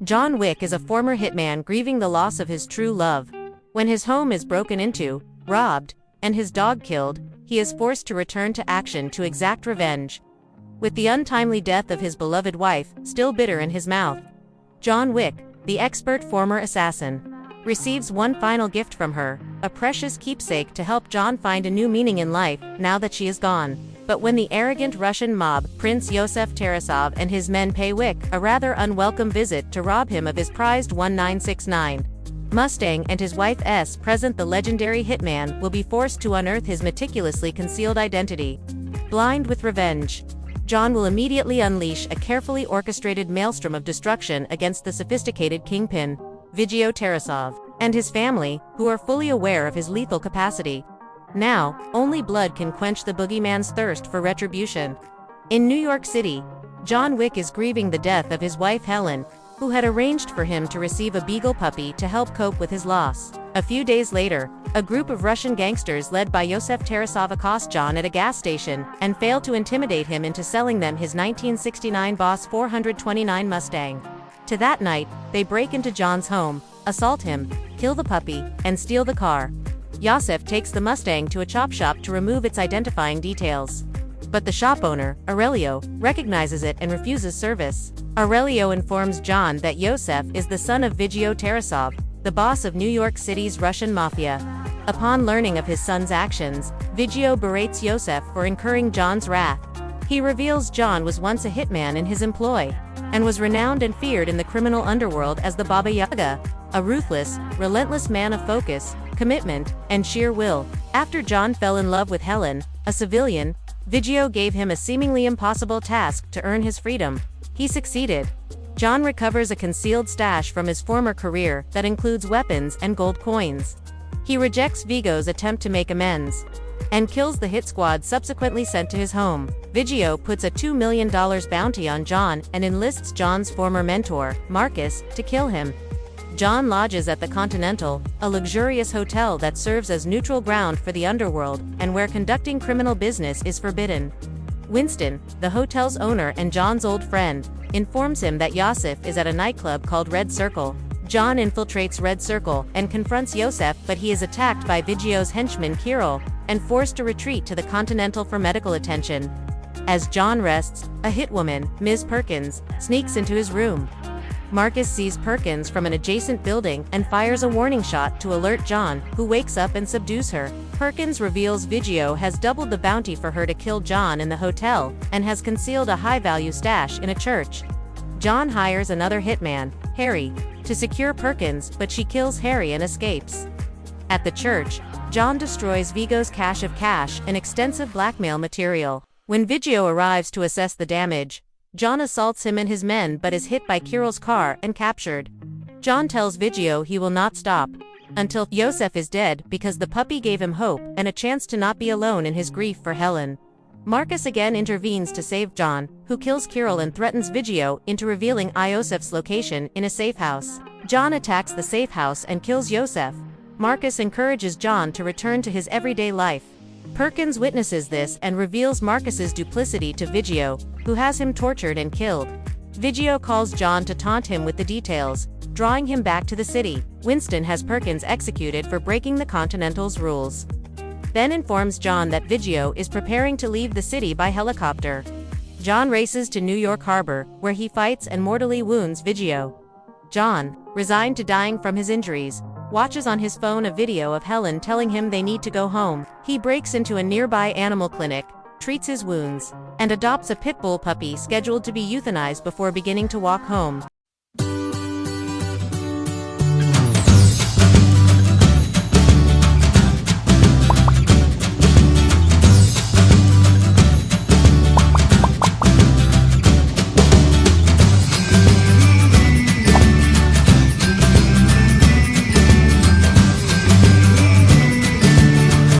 John Wick is a former hitman grieving the loss of his true love. When his home is broken into, robbed, and his dog killed, he is forced to return to action to exact revenge. With the untimely death of his beloved wife still bitter in his mouth, John Wick, the expert former assassin, receives one final gift from her, a precious keepsake to help John find a new meaning in life now that she is gone. But when the arrogant Russian mob, Prince Yosef Tarasov and his men pay Wick a rather unwelcome visit to rob him of his prized 1969 Mustang and his wife S. present, the legendary hitman will be forced to unearth his meticulously concealed identity. Blind with revenge, John will immediately unleash a carefully orchestrated maelstrom of destruction against the sophisticated kingpin, Vigio Tarasov, and his family, who are fully aware of his lethal capacity. Now, only blood can quench the boogeyman's thirst for retribution. In New York City, John Wick is grieving the death of his wife Helen, who had arranged for him to receive a beagle puppy to help cope with his loss. A few days later, a group of Russian gangsters led by Yosef Tarasov accost John at a gas station and fail to intimidate him into selling them his 1969 Boss 429 Mustang. To that night, they break into John's home, assault him, kill the puppy, and steal the car. Yosef takes the Mustang to a chop shop to remove its identifying details. But the shop owner, Aurelio, recognizes it and refuses service. Aurelio informs John that Yosef is the son of Vigio Tarasov, the boss of New York City's Russian mafia. Upon learning of his son's actions, Vigio berates Yosef for incurring John's wrath. He reveals John was once a hitman in his employ, and was renowned and feared in the criminal underworld as the Baba Yaga, a ruthless, relentless man of focus, commitment, and sheer will. After John fell in love with Helen, a civilian, Vigio gave him a seemingly impossible task to earn his freedom. He succeeded. John recovers a concealed stash from his former career that includes weapons and gold coins. He rejects Vigio's attempt to make amends, and kills the hit squad subsequently sent to his home. Vigio puts a $2 million bounty on John and enlists John's former mentor, Marcus, to kill him. John lodges at the Continental, a luxurious hotel that serves as neutral ground for the underworld, and where conducting criminal business is forbidden. Winston, the hotel's owner and John's old friend, informs him that Yosef is at a nightclub called Red Circle. John infiltrates Red Circle and confronts Yosef, but he is attacked by Vigio's henchman Kirill, and forced to retreat to the Continental for medical attention. As John rests, a hitwoman, Ms. Perkins, sneaks into his room. Marcus sees Perkins from an adjacent building and fires a warning shot to alert John, who wakes up and subdues her. Perkins reveals Vigio has doubled the bounty for her to kill John in the hotel, and has concealed a high-value stash in a church. John hires another hitman, Harry, to secure Perkins, but she kills Harry and escapes. At the church, John destroys Vigio's cache of cash and extensive blackmail material. When Vigio arrives to assess the damage, John assaults him and his men but is hit by Kirill's car and captured. John tells Vigio he will not stop until Yosef is dead, because the puppy gave him hope and a chance to not be alone in his grief for Helen. Marcus again intervenes to save John, who kills Kirill and threatens Vigio into revealing Yosef's location in a safe house. John attacks the safe house and kills Yosef. Marcus encourages John to return to his everyday life. Perkins witnesses this and reveals Marcus's duplicity to Vigio, who has him tortured and killed. Vigio calls John to taunt him with the details, drawing him back to the city. Winston has Perkins executed for breaking the Continental's rules. Then informs John that Vigio is preparing to leave the city by helicopter. John races to New York Harbor, where he fights and mortally wounds Vigio. John, resigned to dying from his injuries, watches on his phone a video of Helen telling him they need to go home. He breaks into a nearby animal clinic, treats his wounds, and adopts a pit bull puppy scheduled to be euthanized before beginning to walk home.